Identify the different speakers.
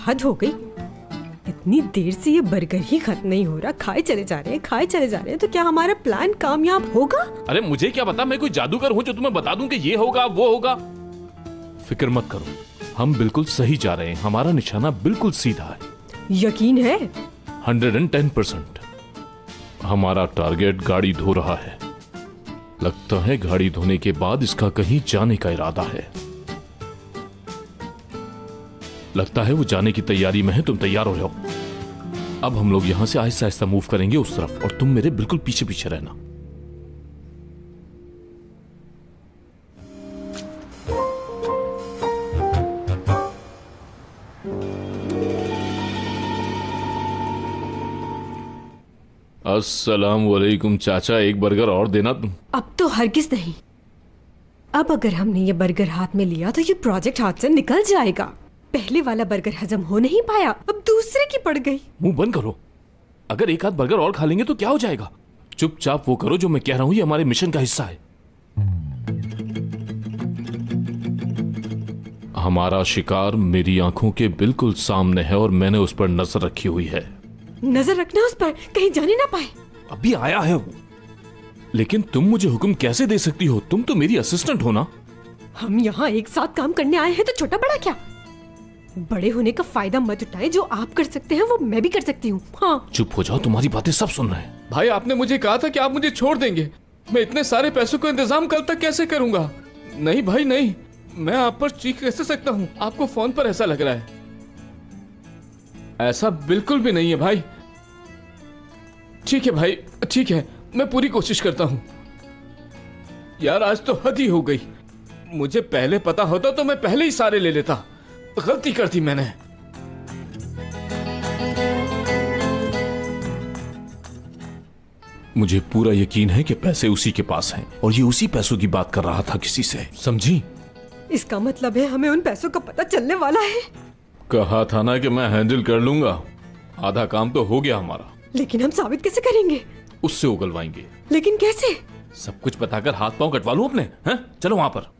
Speaker 1: हद हो गई। इतनी देर से ये बर्गर ही खत्म नहीं हो रहा, खाए चले जा रहे हैं, खाए चले जा रहे हैं। तो क्या हमारा प्लान कामयाब होगा?
Speaker 2: अरे मुझे क्या पता, मैं कोई जादूगर हूँ जो तुम्हें बता दूं कि ये होगा वो होगा। फिक्र मत करो, हम बिल्कुल सही जा रहे हैं। हमारा निशाना बिल्कुल सीधा है।
Speaker 1: यकीन है?
Speaker 2: 110%। हमारा टारगेट गाड़ी धो रहा है। लगता है गाड़ी धोने के बाद इसका कहीं जाने का इरादा है। लगता है वो जाने की तैयारी में है। तुम तैयार हो जाओ। अब हम लोग यहां से आहिस्ता आहिस्ता मूव करेंगे उस तरफ, और तुम मेरे बिल्कुल पीछे पीछे रहना। अस्सलाम वालेकुम चाचा, एक बर्गर और देना तुम।
Speaker 1: अब तो हरगिज नहीं। अब अगर हमने ये बर्गर हाथ में लिया तो ये प्रोजेक्ट हाथ से निकल जाएगा। पहले वाला बर्गर हजम हो नहीं पाया, अब दूसरे की पड़ गई।
Speaker 2: मुंह बंद करो। अगर एक आध बर्गर और खा लेंगे तो क्या हो जाएगा? चुपचाप वो करो जो मैं कह रहा हूं, ये हमारे मिशन का हिस्सा है। हमारा शिकार मेरी आंखों के बिल्कुल सामने है और मैंने उस पर नजर रखी हुई है।
Speaker 1: नजर रखना उस पर, कहीं जाने ना पाए।
Speaker 2: अभी आया है वो। लेकिन तुम मुझे हुक्म कैसे दे सकती हो? तुम तो मेरी असिस्टेंट हो ना।
Speaker 1: हम यहाँ एक साथ काम करने आए हैं तो छोटा बड़ा क्या? बड़े होने का फायदा मत उठाए। जो आप कर सकते हैं वो मैं भी कर सकती हूँ। हाँ
Speaker 2: चुप हो जाओ, तुम्हारी बातें सब सुन रहे हैं।
Speaker 3: भाई आपने मुझे कहा था कि आप मुझे छोड़ देंगे। मैं इतने सारे पैसों का इंतजाम कल तक कैसे करूंगा? नहीं भाई नहीं, मैं आप पर चीख कैसे सकता हूँ? आपको फोन पर ऐसा लग रहा है। ऐसा बिल्कुल भी नहीं है भाई। ठीक है भाई, ठीक है, मैं पूरी कोशिश करता हूँ। यार आज तो हद ही हो गई। मुझे पहले पता होता तो मैं पहले ही सारे ले लेता। गलती कर दी मैंने।
Speaker 2: मुझे पूरा यकीन है कि पैसे उसी के पास हैं और ये उसी पैसों की बात कर रहा था किसी से, समझी?
Speaker 1: इसका मतलब है हमें उन पैसों का पता चलने वाला है।
Speaker 2: कहा था ना कि मैं हैंडल कर लूंगा। आधा काम तो हो गया हमारा।
Speaker 1: लेकिन हम साबित कैसे करेंगे?
Speaker 2: उससे उगलवाएंगे।
Speaker 1: लेकिन कैसे?
Speaker 2: सब कुछ बताकर हाथ पांव कटवा लूं अपने, हैं? चलो वहां पर।